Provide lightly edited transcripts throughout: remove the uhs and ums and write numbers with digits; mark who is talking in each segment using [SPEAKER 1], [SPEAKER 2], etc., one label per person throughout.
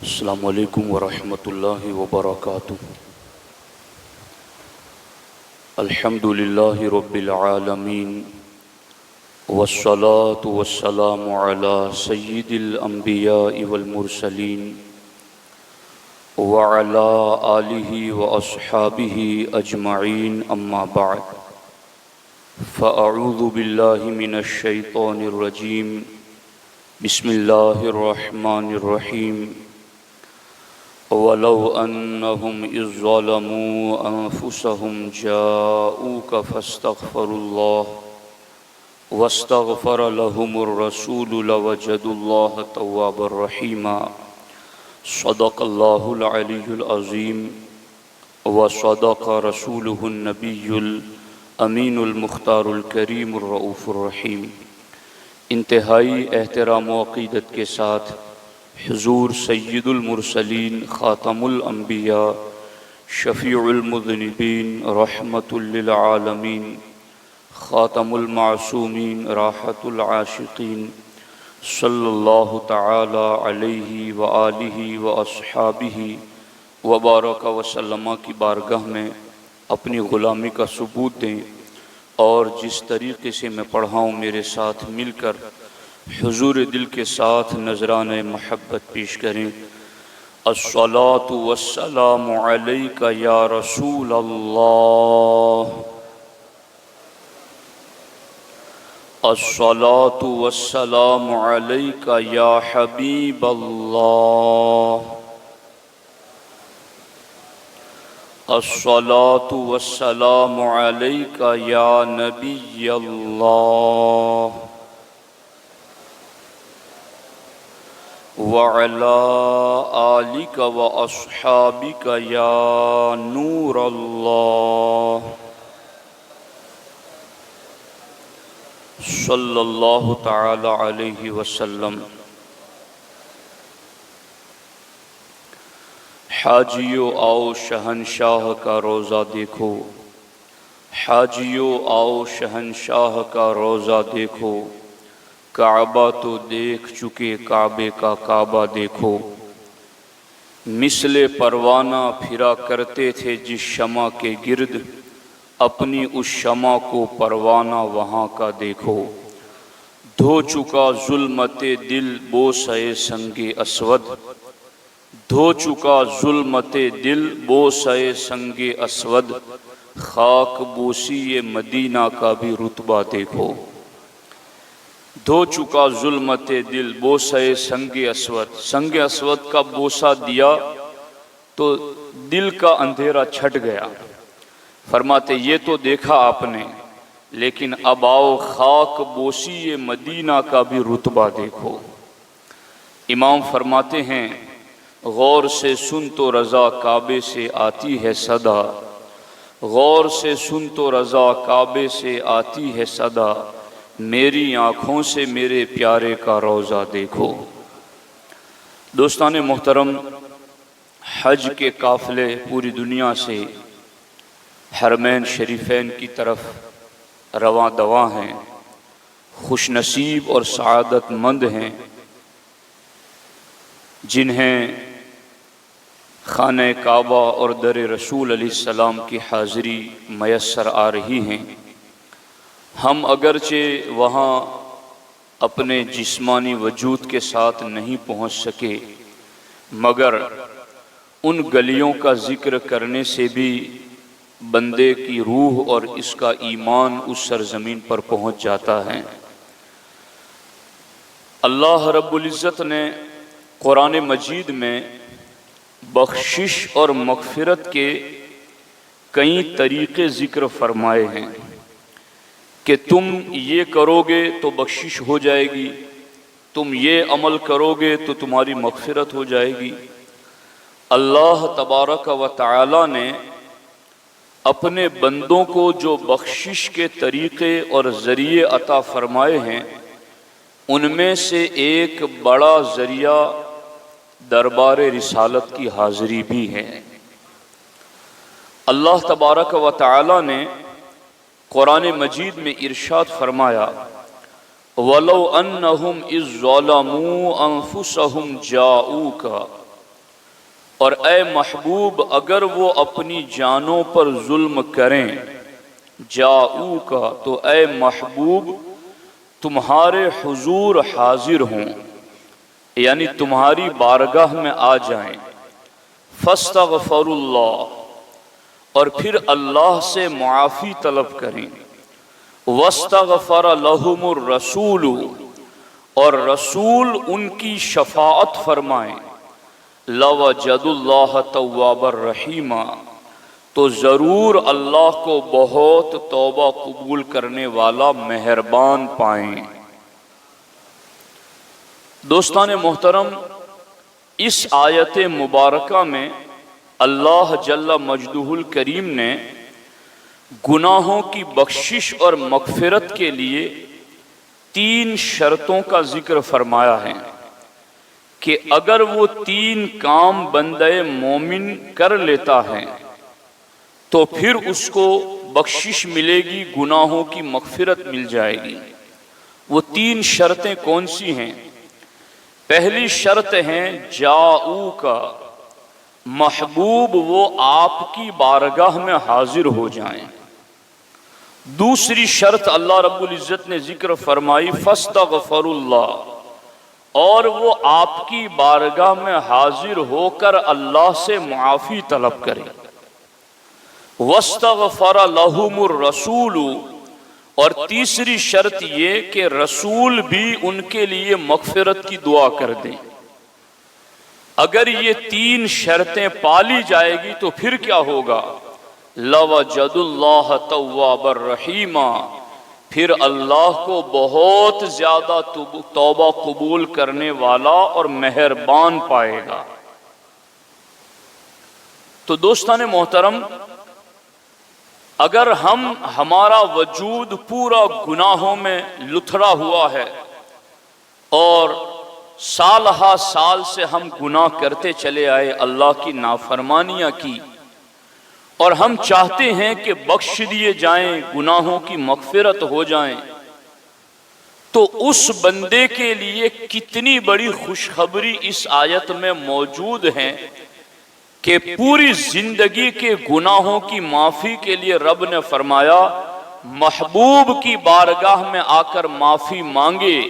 [SPEAKER 1] السلام علیکم ورحمۃ اللہ وبرکاتہ۔ الحمد للہ رب العالمین والصلاة والسلام علی سید الانبیاء والمرسلین وعلی آلہ واصحابہ اجمعین، اما بعد فاعوذ باللہ من الشیطان الرجیم، بسم اللہ الرحمن الرحیم۔ وَلَوْ أَنَّهُمْ إِذْ ظَلَمُوا أَنفُسَهُمْ جَاءُوكَ فَاسْتَغْفَرُوا اللَّهَ وَاسْتَغْفَرَ لَهُمُ الرَّسُولُ لَوَجَدُوا اللَّهَ تَوَّابًا رَحِيمًا۔ صدق اللہ العلی العظیم وصدق رسولہ النبی الامین المختار الکریم الرؤوف الرحیم۔ انتہائی احترام و عقیدت کے ساتھ حضور سید المرسلین، خاتم الانبیاء، شفیع المذنبین، رحمت للعالمین، خاتم المعصومین، راحت العاشقین، صلی اللہ تعالی علیہ وآلہ واصحابہ وبارک وسلم کی بارگاہ میں اپنی غلامی کا ثبوت دیں، اور جس طریقے سے میں پڑھا ہوں میرے ساتھ مل کر حضور دل کے ساتھ نذران محبت پیش کریں۔ الصلاۃ والسلام علیک یا رسول اللہ، الصلاۃ والسلام علیک یا حبیب اللہ، الصلاۃ والسلام علیک یا نبی اللہ، وعلى آلك وأصحابك يا نور الله، صلی اللہ تعالی علیہ وسلم۔ حاجیو آؤ شہنشاہ کا روزہ دیکھو، حاجیو آؤ شہنشاہ کا روزہ دیکھو، کعبہ تو دیکھ چکے کعبے کا کعبہ دیکھو، مثل پروانہ پھرا کرتے تھے جس شمع کے گرد، اپنی اس شمع کو پروانہ وہاں کا دیکھو، دھو چکا ظلمت دل بوسہ سنگ اسود، دھو چکا ظلمت دل بوسہ سنگ اسود، خاک بوسی مدینہ کا بھی رتبہ دیکھو، دھو چکا ظلمت دل بوسہ سنگ اسود۔ سنگ اسود کا بوسہ دیا تو دل کا اندھیرا چھٹ گیا۔ فرماتے یہ تو دیکھا آپ نے، لیکن اب آؤ خاک بوسی مدینہ کا بھی رتبہ دیکھو۔ امام فرماتے ہیں غور سے سن تو رضا کعبے سے آتی ہے صدا، غور سے سن تو رضا کعبے سے آتی ہے صدا، میری آنکھوں سے میرے پیارے کا روضہ دیکھو۔ دوستان محترم، حج کے قافلے پوری دنیا سے حرمین شریفین کی طرف رواں دواں ہیں، خوش نصیب اور سعادت مند ہیں جنہیں خانہ کعبہ اور در رسول علیہ السلام کی حاضری میسر آ رہی ہیں۔ ہم اگرچہ وہاں اپنے جسمانی وجود کے ساتھ نہیں پہنچ سکے، مگر ان گلیوں کا ذکر کرنے سے بھی بندے کی روح اور اس کا ایمان اس سرزمین پر پہنچ جاتا ہے۔ اللہ رب العزت نے قرآن مجید میں بخشش اور مغفرت کے کئی طریقے ذکر فرمائے ہیں کہ تم یہ کرو گے تو بخشش ہو جائے گی، تم یہ عمل کرو گے تو تمہاری مغفرت ہو جائے گی۔ اللہ تبارک و تعالی نے اپنے بندوں کو جو بخشش کے طریقے اور ذریعے عطا فرمائے ہیں، ان میں سے ایک بڑا ذریعہ دربار رسالت کی حاضری بھی ہے۔ اللہ تبارک و تعالی نے قرآن مجید میں ارشاد فرمایا وَلَوْ أَنَّهُمْ إِذْ ظَلَمُوا أَنفُسَهُمْ جَاءُوكَ اور اے محبوب اگر وہ اپنی جانوں پر ظلم کریں، جاؤ کا تو اے محبوب تمہارے حضور حاضر ہوں، یعنی تمہاری بارگاہ میں آ جائیں، فاستغفر اللہ، اور پھر اللہ سے معافی طلب کریں، واستغفر لہم الرسول، اور رسول ان کی شفاعت فرمائیں، لوجدوا اللہ توابا رحیما، تو ضرور اللہ کو بہت توبہ قبول کرنے والا مہربان پائیں۔ دوستان محترم، اس آیت مبارکہ میں اللہ جل مجدہ الکریم نے گناہوں کی بخشش اور مغفرت کے لیے 3 شرطوں کا ذکر فرمایا ہے کہ اگر وہ 3 کام بندہ مومن کر لیتا ہے تو پھر اس کو بخشش ملے گی، گناہوں کی مغفرت مل جائے گی۔ وہ 3 شرطیں کون سی ہیں؟ پہلی شرط ہے جاؤ کا، محبوب وہ آپ کی بارگاہ میں حاضر ہو جائیں۔ دوسری شرط اللہ رب العزت نے ذکر فرمائی فاستغفر اللہ، اور وہ آپ کی بارگاہ میں حاضر ہو کر اللہ سے معافی طلب کرے۔ واستغفر لہم الرسول، اور تیسری شرط یہ کہ رسول بھی ان کے لیے مغفرت کی دعا کر دیں۔ اگر یہ 3 شرطیں پالی جائے گی تو پھر کیا ہوگا؟ لوجدوا اللہ توابا رحیما، پھر اللہ کو بہت زیادہ توبہ قبول کرنے والا اور مہربان پائے گا۔ تو دوستان محترم، اگر ہمارا وجود پورا گناہوں میں لتھڑا ہوا ہے اور سال ہا سال سے ہم گناہ کرتے چلے آئے، اللہ کی نافرمانیاں کی، اور ہم چاہتے ہیں کہ بخش دیے جائیں، گناہوں کی مغفرت ہو جائیں، تو اس بندے کے لیے کتنی بڑی خوشخبری اس آیت میں موجود ہے کہ پوری زندگی کے گناہوں کی معافی کے لیے رب نے فرمایا محبوب کی بارگاہ میں آ کر معافی مانگے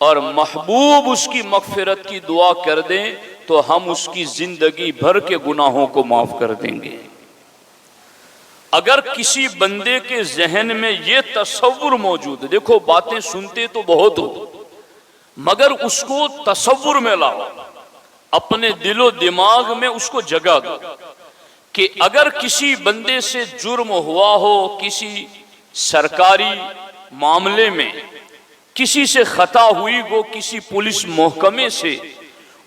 [SPEAKER 1] اور محبوب اس کی مغفرت کی دعا کر دیں تو ہم اس کی زندگی بھر کے گناہوں کو معاف کر دیں گے۔ اگر کسی بندے کے ذہن میں یہ تصور موجود ہے، دیکھو باتیں سنتے تو بہت ہو مگر اس کو تصور میں لاؤ، اپنے دل و دماغ میں اس کو جگہ دو کہ اگر کسی بندے سے جرم ہوا ہو، کسی سرکاری معاملے میں کسی سے خطا ہوئی ہو، کسی پولیس محکمے سے،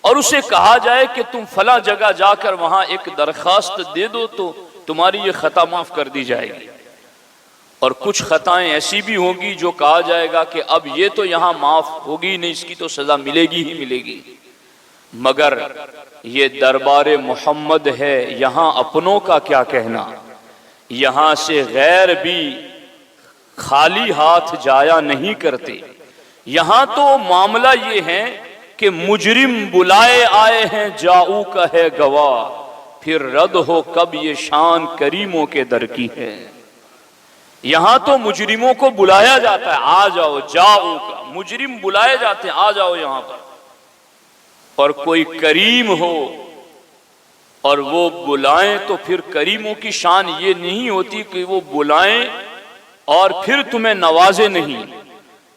[SPEAKER 1] اور اسے کہا جائے کہ تم فلاں جگہ جا کر وہاں ایک درخواست دے دو تو تمہاری یہ خطا معاف کر دی جائے گی، اور کچھ خطائیں ایسی بھی ہوں گی جو کہا جائے گا کہ اب یہ تو یہاں معاف ہوگی نہیں، اس کی تو سزا ملے گی ہی ملے گی، مگر یہ دربار محمد ہے، یہاں اپنوں کا کیا کہنا، یہاں سے غیر بھی خالی ہاتھ جایا نہیں کرتے۔ یہاں تو معاملہ یہ ہے کہ مجرم بلائے آئے ہیں، جاؤ کا ہے گواہ، پھر رد ہو کب یہ شان کریموں کے در کی ہے۔ یہاں تو مجرموں کو بلایا جاتا ہے، آ جاؤ، جاؤ کا مجرم بلائے جاتے ہیں، آ جاؤ یہاں پر، اور کوئی کریم ہو اور وہ بلائیں تو پھر کریموں کی شان یہ نہیں ہوتی کہ وہ بلائیں اور پھر تمہیں نوازے نہیں۔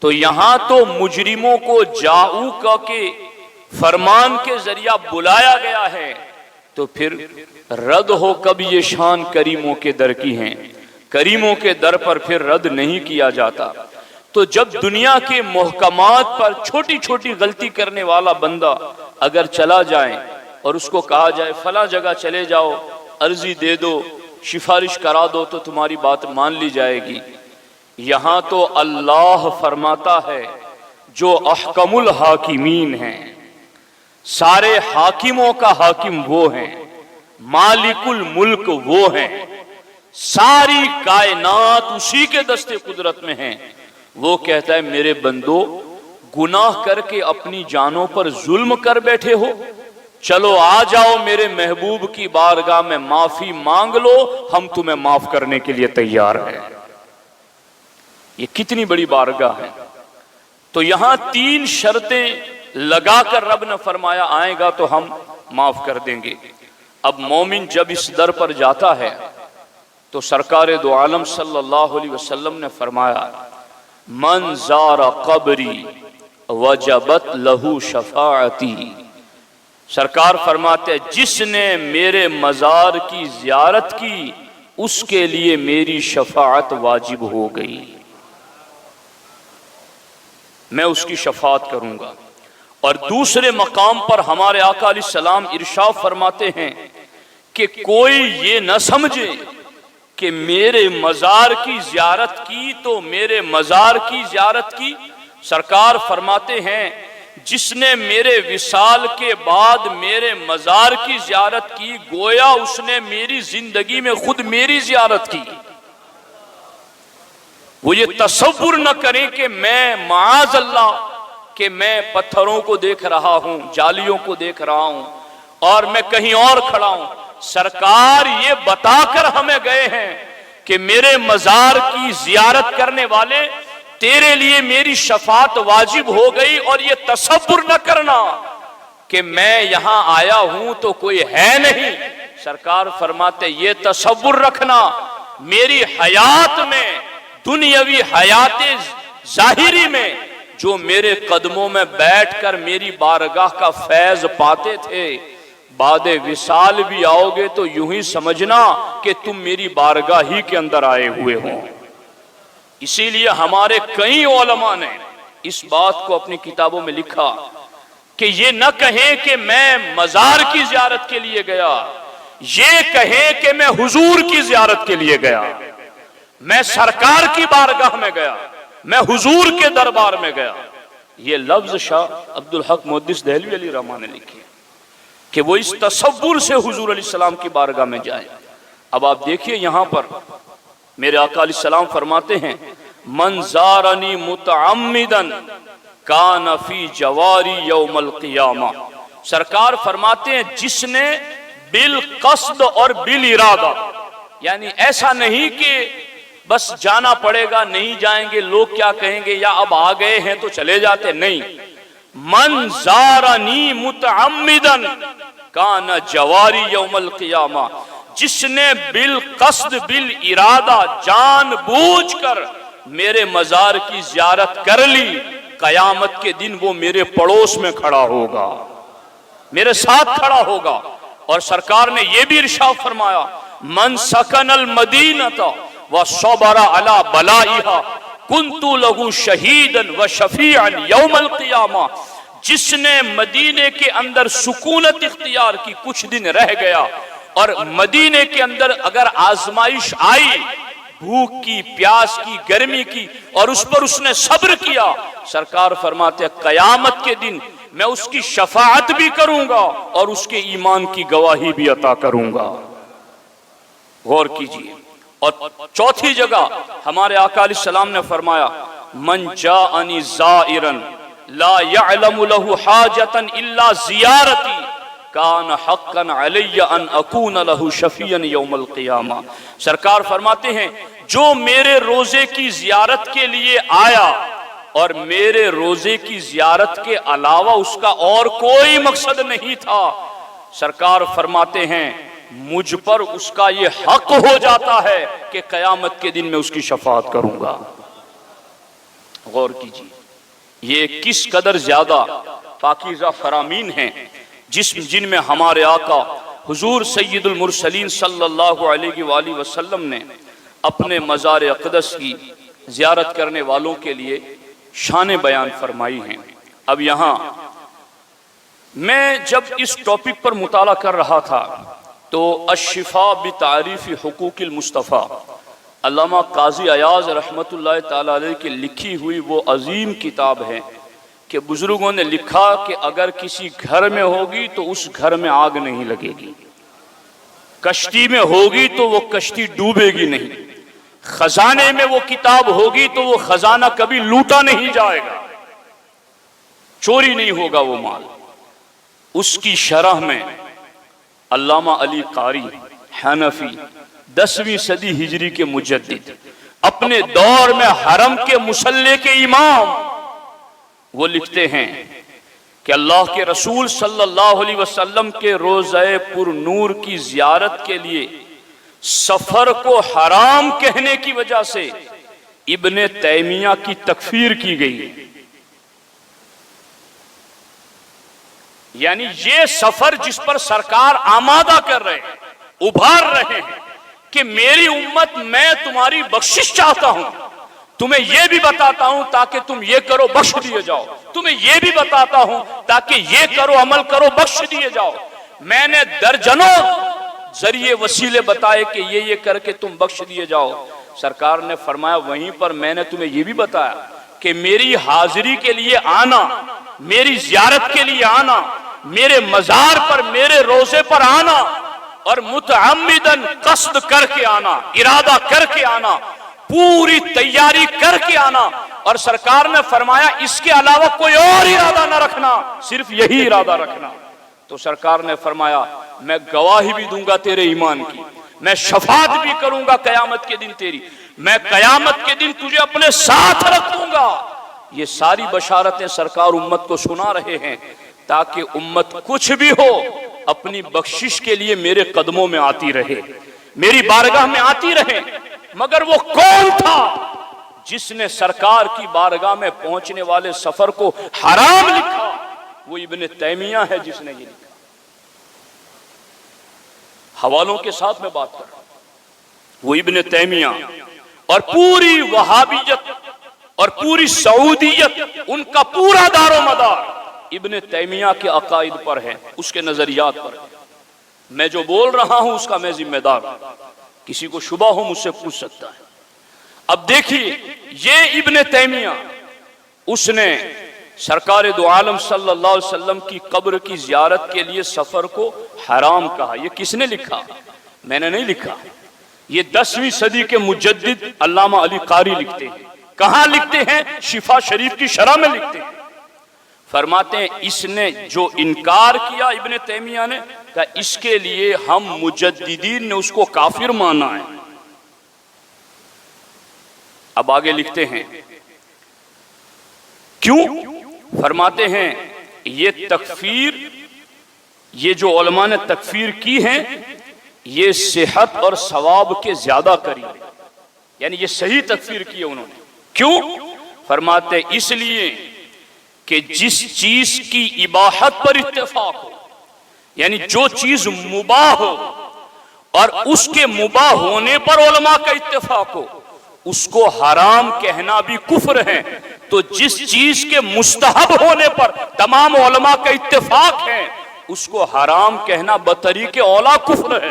[SPEAKER 1] تو یہاں تو مجرموں کو جاؤ کا کے فرمان کے ذریعہ بلایا گیا ہے، تو پھر رد ہو کب یہ شان کریموں کے در کی ہیں، کریموں کے در پر پھر رد نہیں کیا جاتا۔ تو جب دنیا کے محکمات پر چھوٹی چھوٹی غلطی کرنے والا بندہ اگر چلا جائے اور اس کو کہا جائے فلاں جگہ چلے جاؤ، عرضی دے دو، سفارش کرا دو تو تمہاری بات مان لی جائے گی، یہاں تو اللہ فرماتا ہے جو احکم الحاکمین ہیں، سارے حاکموں کا حاکم وہ ہیں، مالک الملک وہ ہیں، ساری کائنات اسی کے دستے قدرت میں ہیں۔ وہ کہتا ہے میرے بندو، گناہ کر کے اپنی جانوں پر ظلم کر بیٹھے ہو، چلو آ جاؤ میرے محبوب کی بارگاہ میں معافی مانگ لو، ہم تمہیں معاف کرنے کے لیے تیار ہیں۔ یہ کتنی بڑی بارگاہ ہے۔ تو یہاں 3 شرطیں لگا کر رب نے فرمایا آئے گا تو ہم معاف کر دیں گے۔ اب مومن جب اس در پر جاتا ہے تو سرکار دو عالم صلی اللہ علیہ وسلم نے فرمایا من زار قبری وجبت لہو شفاعتی، سرکار فرماتے جس نے میرے مزار کی زیارت کی اس کے لیے میری شفاعت واجب ہو گئی، میں اس کی شفاعت کروں گا۔ اور دوسرے مقام پر ہمارے آقا علیہ السلام ارشاد فرماتے ہیں کہ کوئی یہ نہ سمجھے کہ میرے مزار کی زیارت کی تو میرے مزار کی زیارت کی، سرکار فرماتے ہیں جس نے میرے وصال کے بعد میرے مزار کی زیارت کی گویا اس نے میری زندگی میں خود میری زیارت کی۔ وہ یہ تصور نہ کریں کہ میں معاذ اللہ کہ میں پتھروں کو دیکھ رہا ہوں، جالیوں کو دیکھ رہا ہوں اور میں کہیں اور کھڑا ہوں۔ سرکار یہ بتا کر ہمیں گئے ہیں کہ میرے مزار کی زیارت کرنے والے تیرے لیے میری شفاعت واجب ہو گئی، اور یہ تصور نہ کرنا کہ میں یہاں آیا ہوں تو کوئی ہے نہیں۔ سرکار فرماتے یہ تصور رکھنا میری حیات میں، دنیاوی حیات ظاہری میں جو میرے قدموں میں بیٹھ کر میری بارگاہ کا فیض پاتے تھے، بعد وصال بھی آؤ گے تو یوں ہی سمجھنا کہ تم میری بارگاہ ہی کے اندر آئے ہوئے ہوں۔ اسی لیے ہمارے کئی علماء نے اس بات کو اپنی کتابوں میں لکھا کہ یہ نہ کہیں کہ میں مزار کی زیارت کے لیے گیا، یہ کہیں کہ میں حضور کی زیارت کے لیے گیا، میں سرکار کی بارگاہ میں گیا، میں حضور کے دربار میں گیا۔ یہ لفظ شاہ عبدالحق محدث دہلوی علیہ رحمہ نے لکھے کہ وہ اس تصور سے حضور علیہ السلام کی بارگاہ میں جائے۔ اب آپ دیکھیے یہاں پر میرے آقا علیہ السلام فرماتے ہیں من زارنی متعمدا کان فی جواری یوم القیامہ، سرکار فرماتے ہیں جس نے بالقصد اور بالارادہ، یعنی ایسا نہیں کہ بس جانا پڑے گا نہیں جائیں گے لوگ کیا کہیں گے یا اب آ گئے ہیں تو چلے جاتے، نہیں، من زارنی متعمدا کان جواری یوم القیامہ، جس نے بالقصد بالارادہ جان بوجھ کر میرے مزار کی زیارت کر لی، قیامت کے دن وہ میرے پڑوس میں کھڑا ہوگا، میرے ساتھ کھڑا ہوگا۔ اور سرکار نے یہ بھی ارشاد فرمایا من سکن المدینۃ وصبر علی بلائہا کنت لہ شہیدا وشفیعا یوم القیامہ، جس نے مدینے کے اندر سکونت اختیار کی، کچھ دن رہ گیا اور مدینے کے اندر اگر آزمائش آئی، بھوک کی، پیاس کی، گرمی کی، اور اس پر اس نے صبر کیا، سرکار فرماتے ہیں قیامت کے دن میں اس کی شفاعت بھی کروں گا اور اس کے ایمان کی گواہی بھی عطا کروں گا۔ غور کیجئے۔ اور چوتھی جگہ ہمارے آقا علیہ السلام نے فرمایا من جاءنی زائرا لا يعلم له حاجة الا زیارتی کان حقا علی ان اکون له شفیعا یوم القیامہ، سرکار فرماتے ہیں جو میرے روزے کی زیارت کے لیے آیا اور میرے روزے کی زیارت کے علاوہ اس کا اور کوئی مقصد نہیں تھا، سرکار فرماتے ہیں مجھ پر اس کا یہ حق ہو جاتا ہے کہ قیامت کے دن میں اس کی شفاعت کروں گا۔ غور کیجیے یہ کس قدر زیادہ پاکیزہ فرامین ہیں جن میں ہمارے آقا حضور سید المرسلین صلی اللہ علیہ وآلہ وسلم نے اپنے مزار اقدس کی زیارت کرنے والوں کے لیے شان بیان فرمائی ہیں۔ اب یہاں میں جب اس ٹاپک پر مطالعہ کر رہا تھا تو الشفاء بتعریف حقوق المصطفیٰ علامہ قاضی ایاز رحمت اللہ تعالی علیہ کی لکھی ہوئی وہ عظیم کتاب ہے کہ بزرگوں نے لکھا کہ اگر کسی گھر میں ہوگی تو اس گھر میں آگ نہیں لگے گی، کشتی میں ہوگی تو وہ کشتی ڈوبے گی نہیں، خزانے میں وہ کتاب ہوگی تو وہ خزانہ کبھی لوٹا نہیں جائے گا، چوری نہیں ہوگا وہ مال۔ اس کی شرح میں علامہ علی قاری حنفی 10ویں صدی ہجری کے مجدد، اپنے دور میں حرم کے مصلی کے امام، وہ لکھتے ہیں کہ اللہ کے رسول صلی اللہ علیہ وسلم کے روضہ پر نور کی زیارت کے لیے سفر کو حرام کہنے کی وجہ سے ابن تیمیہ کی تکفیر کی گئی۔ یعنی یہ سفر جس پر سرکار آمادہ کر رہے ہیں، ابھار رہے ہیں کہ میری امت میں تمہاری بخشش چاہتا ہوں، تمہیں یہ بھی بتاتا ہوں تاکہ تم یہ کرو بخش دیے جاؤ، تمہیں یہ بھی بتاتا ہوں تاکہ یہ کرو عمل کرو بخش دیے جاؤ۔ میں نے درجنوں ذریعے وسیلے بتائے کہ یہ کر کے تم بخش دیے جاؤ۔ سرکار نے فرمایا وہیں پر میں نے تمہیں یہ بھی بتایا کہ میری حاضری کے لیے آنا، میری زیارت کے لیے آنا، میرے مزار پر میرے روزے پر آنا اور متعمدن قصد کر کے آنا، ارادہ کر کے آنا، پوری تیاری کر کے آنا، اور سرکار نے فرمایا اس کے علاوہ کوئی اور ارادہ نہ رکھنا، صرف یہی ارادہ رکھنا۔ تو سرکار نے فرمایا میں گواہی بھی دوں گا تیرے ایمان کی، میں شفاعت بھی کروں گا قیامت کے دن تیری، میں قیامت کے دن تجھے اپنے ساتھ رکھوں گا۔ یہ ساری بشارتیں سرکار امت کو سنا رہے ہیں تاکہ امت کچھ بھی ہو اپنی بخشش کے لیے میرے قدموں میں آتی رہے، میری بارگاہ میں آتی رہے۔ مگر وہ کون تھا جس نے سرکار کی بارگاہ میں پہنچنے والے سفر کو حرام لکھا؟ وہ ابن تیمیہ ہے جس نے یہ لکھا۔ حوالوں کے ساتھ میں بات کر رہا ہوں۔ وہ ابن تیمیہ اور پوری وہابیت اور پوری سعودیت، ان کا پورا دار و مدار ابن تیمیہ کے عقائد پر ہے، اس کے نظریات پر ہے۔ میں جو بول رہا ہوں اس کا میں ذمہ دار ہوں، کسی کو شبہ ہو مجھ سے پوچھ سکتا ہے۔ اب دیکھیے یہ ابن تیمیہ، اس نے سرکار دو عالم صلی اللہ علیہ وسلم کی قبر کی زیارت کے لیے سفر کو حرام کہا۔ یہ کس نے لکھا؟ میں نے نہیں لکھا، یہ 10ویں صدی کے مجدد علامہ علی قاری لکھتے ہیں۔ کہاں لکھتے ہیں؟ شفا شریف کی شرح میں لکھتے ہیں۔ فرماتے ہیں اس نے جو انکار کیا ابن تیمیہ نے، کہ اس کے لیے ہم مجددین نے اس کو کافر مانا ہے۔ اب آگے لکھتے ہیں کیوں؟ فرماتے ہیں یہ تکفیر، یہ جو علماء نے تکفیر کی ہے یہ صحت اور ثواب کے زیادہ قریب، یعنی یہ صحیح تکفیر کی ہے انہوں نے۔ کیوں؟ فرماتے اس لیے کہ جس چیز کی اباحت پر اتفاق ہو، یعنی جو چیز مباح ہو اور اس کے مباح ہونے پر علماء کا اتفاق ہو، اس کو حرام کہنا بھی کفر ہے۔ تو جس چیز کے مستحب ہونے پر تمام علماء کا اتفاق ہے، اس کو حرام کہنا بطریق اولا کفر ہے۔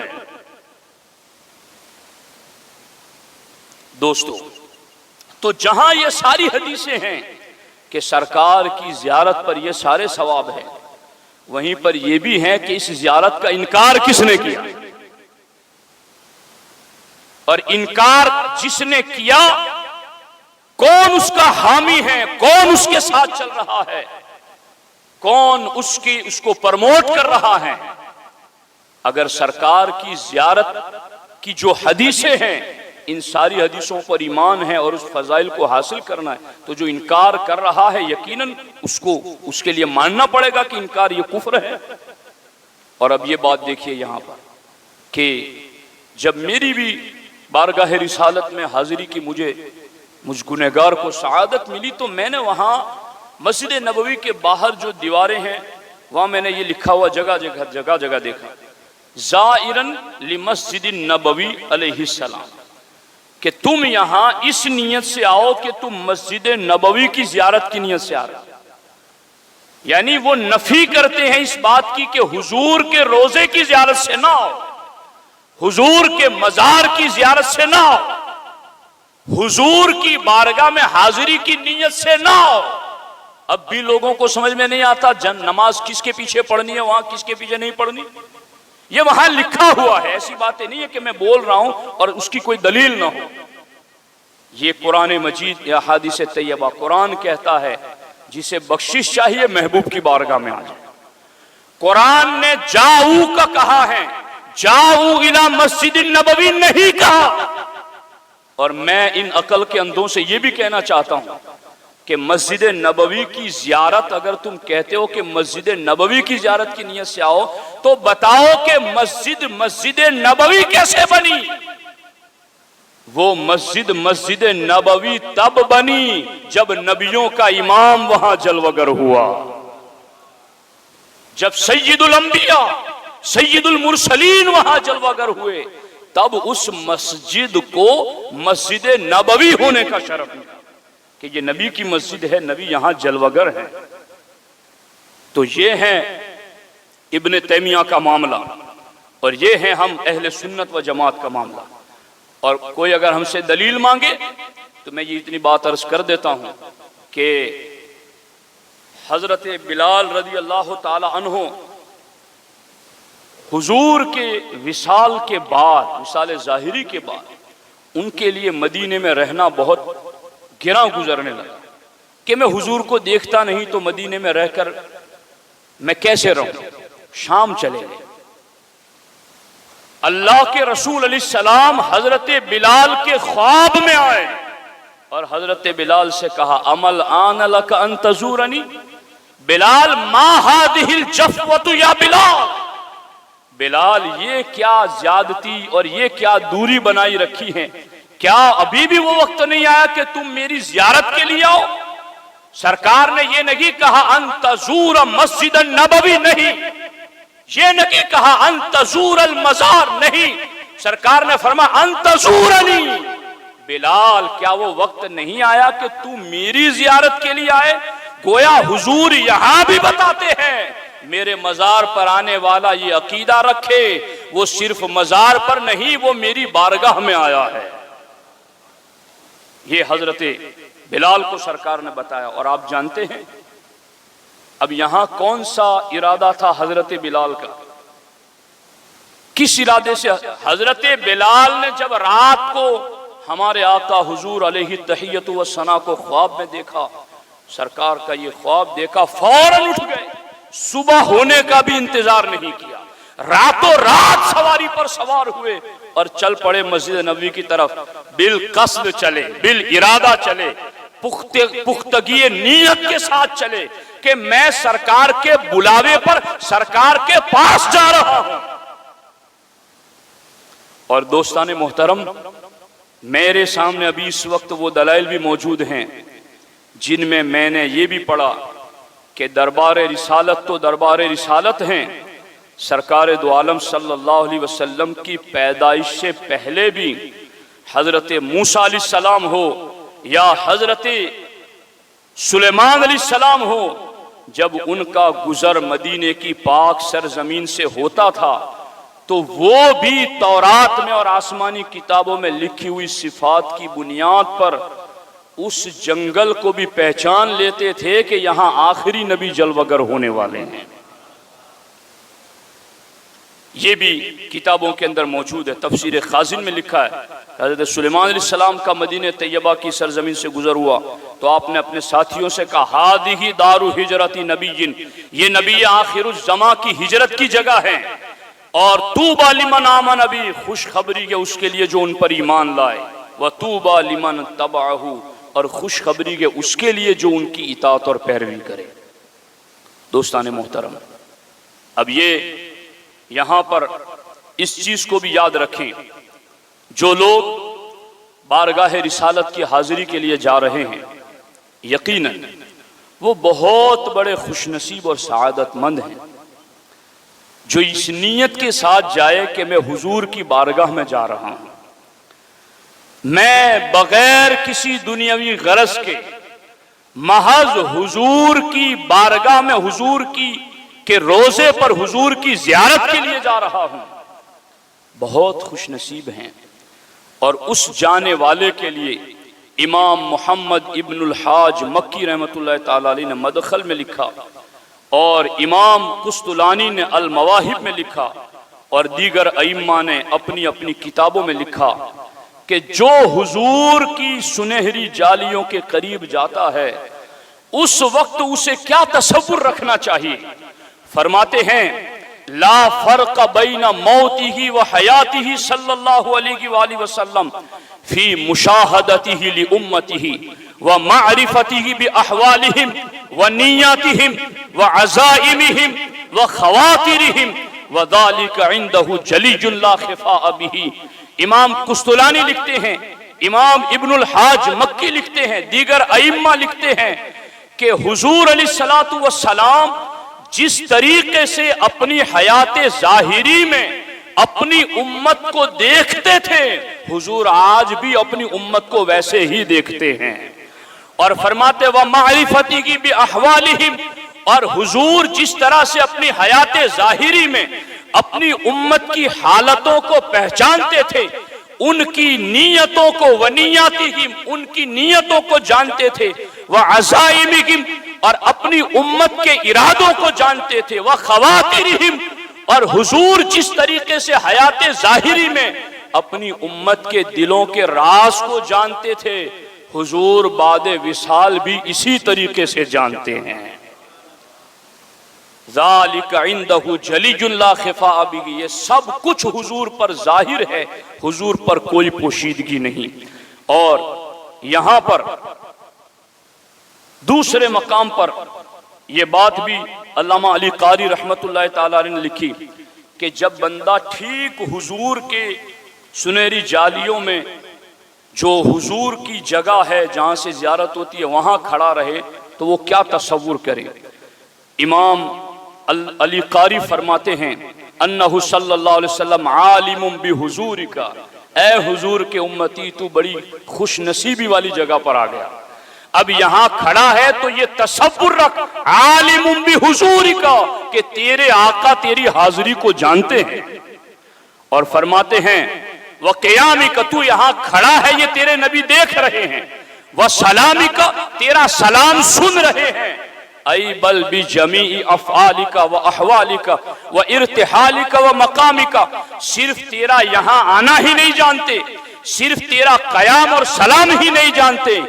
[SPEAKER 1] دوستو، تو جہاں یہ ساری حدیثیں ہیں کہ سرکار کی زیارت پر یہ سارے ثواب ہیں، وہیں پر یہ بھی ہے کہ اس زیارت کا انکار کس نے کیا، اور انکار جس نے کیا کون اس کا حامی ہے، کون اس کے ساتھ چل رہا ہے، کون اس کو پرموٹ کر رہا ہے۔ اگر سرکار کی زیارت کی جو حدیثیں ہیں ان ساری حدیثوں پر ایمان ہے اور اس فضائل کو حاصل کرنا ہے، تو جو انکار کر رہا ہے یقیناً اس کے لیے ماننا پڑے گا کہ انکار یہ کفر ہے۔ اور اب یہ بات دیکھیے یہاں پر کہ جب میری بھی بارگاہ رسالت میں حاضری کی مجھ گنہگار کو سعادت ملی، تو میں نے وہاں مسجد نبوی کے باہر جو دیواریں ہیں وہاں میں نے یہ لکھا ہوا جگہ جگہ دیکھا، زائرن لمسجد النبوی علیہ السلام، کہ تم یہاں اس نیت سے آؤ کہ تم مسجد نبوی کی زیارت کی نیت سے آ رہے، یعنی وہ نفی کرتے ہیں اس بات کی کہ حضور کے روزے کی زیارت سے نہ آؤ، حضور کے مزار کی زیارت سے نہ آؤ، حضور کی بارگاہ میں حاضری کی نیت سے نہ آؤ۔ اب بھی لوگوں کو سمجھ میں نہیں آتا نماز کس کے پیچھے پڑھنی ہے، وہاں کس کے پیچھے نہیں پڑھنی، یہ وہاں لکھا ہوا ہے، ایسی باتیں نہیں ہے کہ میں بول رہا ہوں اور اس کی کوئی دلیل نہ ہو۔ یہ قرآن مجید یا احادیث طیبہ، قرآن کہتا ہے جسے بخشش چاہیے محبوب کی بارگاہ میں آ جائے، قرآن نے جاؤ کا کہا ہے، جاؤ الی مسجد النبوی نہیں کہا۔ اور میں ان عقل کے اندھوں سے یہ بھی کہنا چاہتا ہوں کہ مسجد نبوی کی زیارت، اگر تم کہتے ہو کہ مسجد نبوی کی زیارت کی نیت سے آؤ تو بتاؤ کہ مسجد نبوی کیسے بنی؟ وہ مسجد نبوی تب بنی جب نبیوں کا امام وہاں جلوگر ہوا، جب سید الانبیاء سید المرسلین وہاں جلوگر ہوئے، تب اس مسجد کو مسجد نبوی ہونے کا شرف ملا کہ یہ نبی کی مسجد ہے، نبی یہاں جلوگر ہے۔ تو یہ ہے ابن تیمیہ کا معاملہ، اور یہ ہے ہم اہل سنت و جماعت کا معاملہ۔ اور کوئی اگر ہم سے دلیل مانگے تو میں یہ اتنی بات عرض کر دیتا ہوں کہ حضرت بلال رضی اللہ تعالی عنہ حضور کے وصال کے بعد، وصال ظاہری کے بعد، ان کے لیے مدینے میں رہنا بہت گراں گزرنے لگا کہ میں حضور کو دیکھتا نہیں تو مدینے میں رہ کر میں کیسے رہوں۔ شام چلے گئے، اللہ کے رسول علیہ السلام حضرت بلال کے خواب میں آئے اور حضرت بلال سے کہا عمل آن لک ان تزورنی، بلال ما هذه الجفوة یا بلال، بلال یہ کیا زیادتی اور یہ کیا دوری بنائی رکھی ہے، کیا ابھی بھی وہ وقت نہیں آیا کہ تم میری زیارت کے لیے آؤ؟ سرکار نے یہ نہیں کہا ان تزور مسجد النبوی، نہیں، یہ نہیں کہا ان تزور المزار، نہیں، سرکار نے فرمایا ان تزورنی، بلال کیا وہ وقت نہیں آیا کہ تم میری زیارت کے لیے آئے؟ گویا حضور یہاں بھی بتاتے ہیں میرے مزار پر آنے والا یہ عقیدہ رکھے وہ صرف مزار پر نہیں، وہ میری بارگاہ میں آیا ہے۔ یہ حضرت بلال کو سرکار نے بتایا۔ اور آپ جانتے ہیں اب یہاں کون سا ارادہ تھا حضرت بلال کا؟ کس ارادے سے حضرت بلال نے جب رات کو ہمارے آقا حضور علیہ التحیۃ والثناء کو خواب میں دیکھا، سرکار کا یہ خواب دیکھا، فوراً اٹھ گئے، صبح ہونے کا بھی انتظار نہیں کیا، راتوں رات سواری پر سوار ہوئے اور چل پڑے مسجد نبوی کی طرف، بالقصد چلے، بالارادہ چلے، پختگی نیت کے ساتھ چلے کہ میں سرکار کے بلاوے پر سرکار کے پاس جا رہا ہوں۔ اور دوستان محترم، میرے سامنے ابھی اس وقت وہ دلائل بھی موجود ہیں جن میں نے یہ بھی پڑھا کہ دربار رسالت تو دربار رسالت ہیں، سرکار دو عالم صلی اللہ علیہ وسلم کی پیدائش سے پہلے بھی حضرت موسیٰ علیہ السلام ہو یا حضرت سلیمان علیہ السلام ہو، جب ان کا گزر مدینے کی پاک سرزمین سے ہوتا تھا تو وہ بھی تورات میں اور آسمانی کتابوں میں لکھی ہوئی صفات کی بنیاد پر اس جنگل کو بھی پہچان لیتے تھے کہ یہاں آخری نبی جلوگر ہونے والے ہیں۔ یہ بھی کتابوں کے اندر موجود ہے۔ تفسیر خازن میں لکھا ہے حضرت سلیمان علیہ السلام کا مدینہ طیبہ کی سرزمین سے گزر ہوا تو آپ نے اپنے ساتھیوں سے کہا ہادی دار ہجرت نبی، یہ نبی آخر الزماں کی ہجرت کی جگہ ہے، اور طوبی لمن آمن بھی، خوشخبری ہے اس کے لیے جو ان پر ایمان لائے، وطوبی لمن تبعہ، اور خوشخبری ہے اس کے لیے جو ان کی اطاعت اور پیروی کرے۔ دوستان محترم، اب یہ یہاں پر اس چیز کو بھی یاد رکھیں، جو لوگ بارگاہ رسالت کی حاضری کے لیے جا رہے ہیں یقیناً وہ بہت بڑے خوش نصیب اور سعادت مند ہیں جو اس نیت کے ساتھ جائے کہ میں حضور کی بارگاہ میں جا رہا ہوں، میں بغیر کسی دنیاوی غرض کے محض حضور کی بارگاہ میں حضور کی کہ روزے پر حضور کی زیارت کے لیے جا رہا ہوں۔ بہت خوش نصیب ہیں۔ اور اس جانے والے کے لیے امام محمد ابن الحاج مکی رحمۃ اللہ تعالی علیہ نے مدخل میں لکھا، اور امام قسطلانی نے المواہب میں لکھا، اور دیگر ائمہ نے اپنی اپنی کتابوں میں لکھا کہ جو حضور کی سنہری جالیوں کے قریب جاتا ہے اس وقت اسے کیا تصور رکھنا چاہیے۔ فرماتے ہیں لا فرق بین موتہ و حیاتہ صلی اللہ علیہ وآلہ وسلم فی مشاہدتہ لامتہ و معرفتہ باحوالہم و نیاتہم و عزائمہم و خواطرہم وذالک عندہ جلی لا خفاء بہ۔ امام قسطلانی لکھتے ہیں، امام ابن الحاج مکی لکھتے ہیں، دیگر ائمہ لکھتے ہیں کہ حضور علیہ الصلوۃ والسلام جس طریقے سے اپنی حیات ظاہری میں اپنی امت کو دیکھتے تھے، حضور آج بھی اپنی امت کو ویسے ہی دیکھتے ہیں۔ اور فرماتے وَمَعْرِفَتِهِ بِأَحْوَالِهِمْ، اور حضور جس طرح سے اپنی حیات ظاہری میں اپنی امت کی حالتوں کو پہچانتے تھے، ان کی نیتوں کو وَنِيَّاتِهِمْ، ان کی نیتوں کو جانتے تھے، وَعَزَائِمِهِمْ، اور اپنی امت کے ارادوں کو جانتے تھے، وَخَوَاطِرِهِمْ، اور حضور جس طریقے سے حیات ظاہری میں اپنی امت کے دلوں کے راز کو جانتے تھے، حضور بعد وصال بھی اسی طریقے سے جانتے ہیں۔ ذالک عندہ جلی لا خفاء بہ، یہ سب کچھ حضور پر ظاہر ہے، حضور پر کوئی پوشیدگی نہیں۔ اور یہاں پر دوسرے مقام پر یہ بات بھی علامہ علی قاری رحمت اللہ تعالیٰ نے لکھی کہ جب بندہ ٹھیک حضور کے سنہری جالیوں میں جو حضور کی جگہ ہے جہاں سے زیارت ہوتی ہے وہاں کھڑا رہے تو وہ کیا تصور کرے۔ امام علی قاری فرماتے ہیں انہ صلی اللہ علیہ وسلم عالم بحضورک، اے حضور کے امتی تو بڑی خوش نصیبی والی جگہ پر آ گیا۔ اب یہاں کھڑا ہے تو یہ تصور رکھ عالم بحضورک کہ تیرے آقا تیری حاضری کو جانتے ہیں۔ اور فرماتے ہیں وقیامک، تو یہاں کھڑا ہے یہ تیرے نبی دیکھ رہے ہیں، وسلامک، تیرا سلام سن رہے ہیں، ای بل بجمیع افعالک و احوالک و ارتحالک و مقامک، صرف تیرا یہاں آنا ہی نہیں جانتے، صرف تیرا قیام اور سلام ہی نہیں جانتے،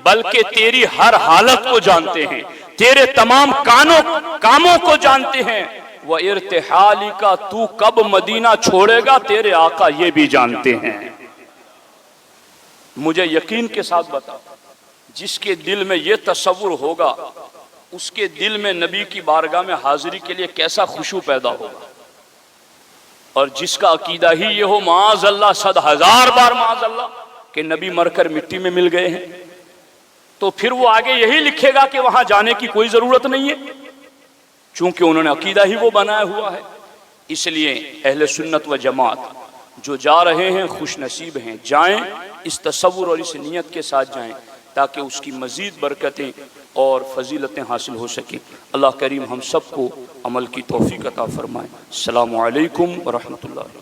[SPEAKER 1] بلکہ تیری ہر حالت کو جانتے ہیں، تیرے تمام کاموں کو جانتے ہیں، وہ ارتحالی کا تو کب مدینہ چھوڑے گا تیرے آقا یہ بھی جانتے ہیں۔ مجھے یقین کے ساتھ بتا، جس کے دل میں یہ تصور ہوگا اس کے دل میں نبی کی بارگاہ میں حاضری کے لیے کیسا خشوع پیدا ہوگا، اور جس کا عقیدہ ہی یہ ہو معاذ اللہ، 100,000 بار معاذ اللہ کہ نبی مر کر مٹی میں مل گئے ہیں، تو پھر وہ آگے یہی لکھے گا کہ وہاں جانے کی کوئی ضرورت نہیں ہے، چونکہ انہوں نے عقیدہ ہی وہ بنایا ہوا ہے۔ اس لیے اہل سنت و جماعت جو جا رہے ہیں خوش نصیب ہیں، جائیں اس تصور اور اس نیت کے ساتھ جائیں تاکہ اس کی مزید برکتیں اور فضیلتیں حاصل ہو سکیں۔ اللہ کریم ہم سب کو عمل کی توفیق عطا فرمائے۔ السلام علیکم ورحمۃ اللہ۔